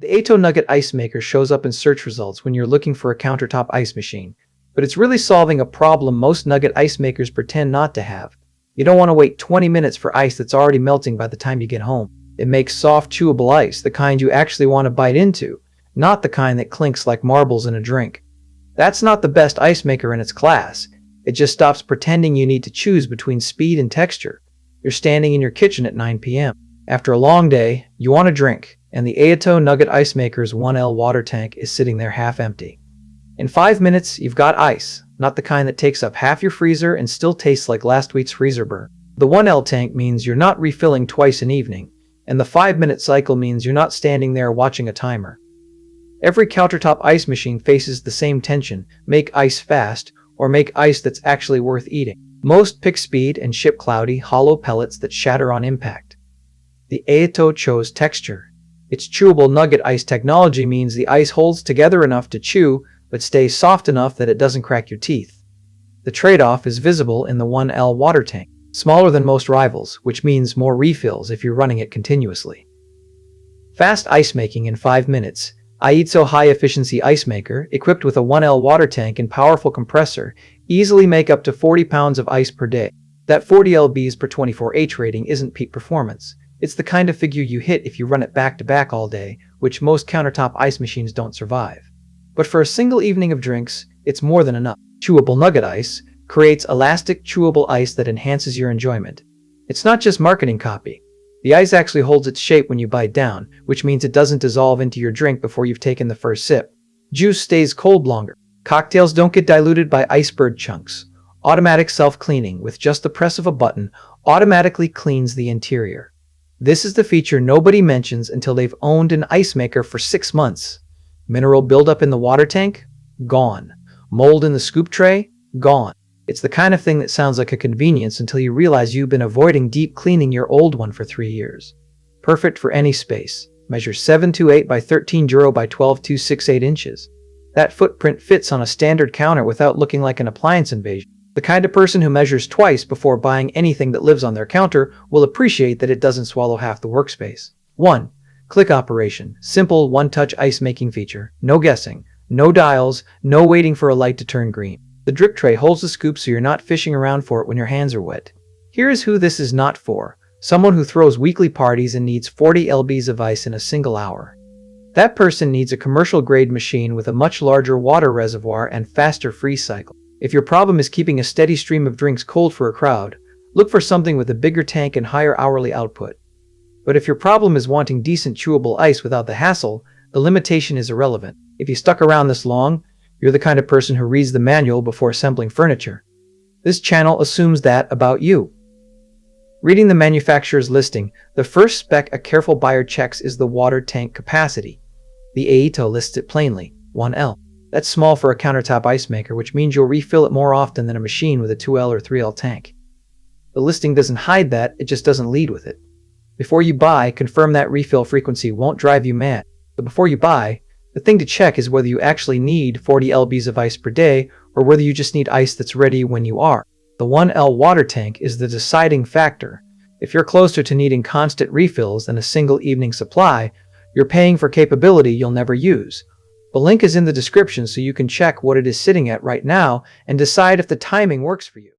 The Aeitto Nugget Ice Maker shows up in search results when you're looking for a countertop ice machine, but it's really solving a problem most nugget ice makers pretend not to have. You don't want to wait 20 minutes for ice that's already melting by the time you get home. It makes soft, chewable ice, the kind you actually want to bite into, not the kind that clinks like marbles in a drink. That's not the best ice maker in its class. It just stops pretending you need to choose between speed and texture. You're standing in your kitchen at 9 p.m. After a long day, you want a drink, and the Aeitto Nugget Ice Maker's 1L water tank is sitting there half empty. In 5 minutes, you've got ice, not the kind that takes up half your freezer and still tastes like last week's freezer burn. The 1L tank means you're not refilling twice an evening, and the 5-minute cycle means you're not standing there watching a timer. Every countertop ice machine faces the same tension: make ice fast, or make ice that's actually worth eating. Most pick speed and ship cloudy, hollow pellets that shatter on impact. The Aeitto chose texture. Its chewable nugget ice technology means the ice holds together enough to chew, but stays soft enough that it doesn't crack your teeth. The trade-off is visible in the 1L water tank, smaller than most rivals, which means more refills if you're running it continuously. Fast ice making in 5 minutes. Aeitto high-efficiency ice maker, equipped with a 1L water tank and powerful compressor, easily make up to 40 pounds of ice per day. That 40 lbs per 24H rating isn't peak performance. It's the kind of figure you hit if you run it back-to-back all day, which most countertop ice machines don't survive. But for a single evening of drinks, it's more than enough. Chewable Nugget Ice creates elastic, chewable ice that enhances your enjoyment. It's not just marketing copy. The ice actually holds its shape when you bite down, which means it doesn't dissolve into your drink before you've taken the first sip. Juice stays cold longer. Cocktails don't get diluted by iceberg chunks. Automatic self-cleaning, with just the press of a button, automatically cleans the interior. This is the feature nobody mentions until they've owned an ice maker for 6 months. Mineral buildup in the water tank? Gone. Mold in the scoop tray? Gone. It's the kind of thing that sounds like a convenience until you realize you've been avoiding deep cleaning your old one for 3 years. Perfect for any space. Measures 728 by 13 by 12.268 inches. That footprint fits on a standard counter without looking like an appliance invasion. The kind of person who measures twice before buying anything that lives on their counter will appreciate that it doesn't swallow half the workspace. 1. Click operation. Simple one-touch ice making feature. No guessing. No dials. No waiting for a light to turn green. The drip tray holds the scoop so you're not fishing around for it when your hands are wet. Here is who this is not for. Someone who throws weekly parties and needs 40 lbs of ice in a single hour. That person needs a commercial-grade machine with a much larger water reservoir and faster freeze cycle. If your problem is keeping a steady stream of drinks cold for a crowd, look for something with a bigger tank and higher hourly output. But if your problem is wanting decent chewable ice without the hassle, the limitation is irrelevant. If you stuck around this long, you're the kind of person who reads the manual before assembling furniture. This channel assumes that about you. Reading the manufacturer's listing, the first spec a careful buyer checks is the water tank capacity. The Aeitto lists it plainly, 1L. That's small for a countertop ice maker, which means you'll refill it more often than a machine with a 2L or 3L tank. The listing doesn't hide that, it just doesn't lead with it. Before you buy, confirm that refill frequency won't drive you mad. But before you buy, the thing to check is whether you actually need 40 lbs of ice per day, or whether you just need ice that's ready when you are. The 1L water tank is the deciding factor. If you're closer to needing constant refills than a single evening supply, you're paying for capability you'll never use. The link is in the description so you can check what it is sitting at right now and decide if the timing works for you.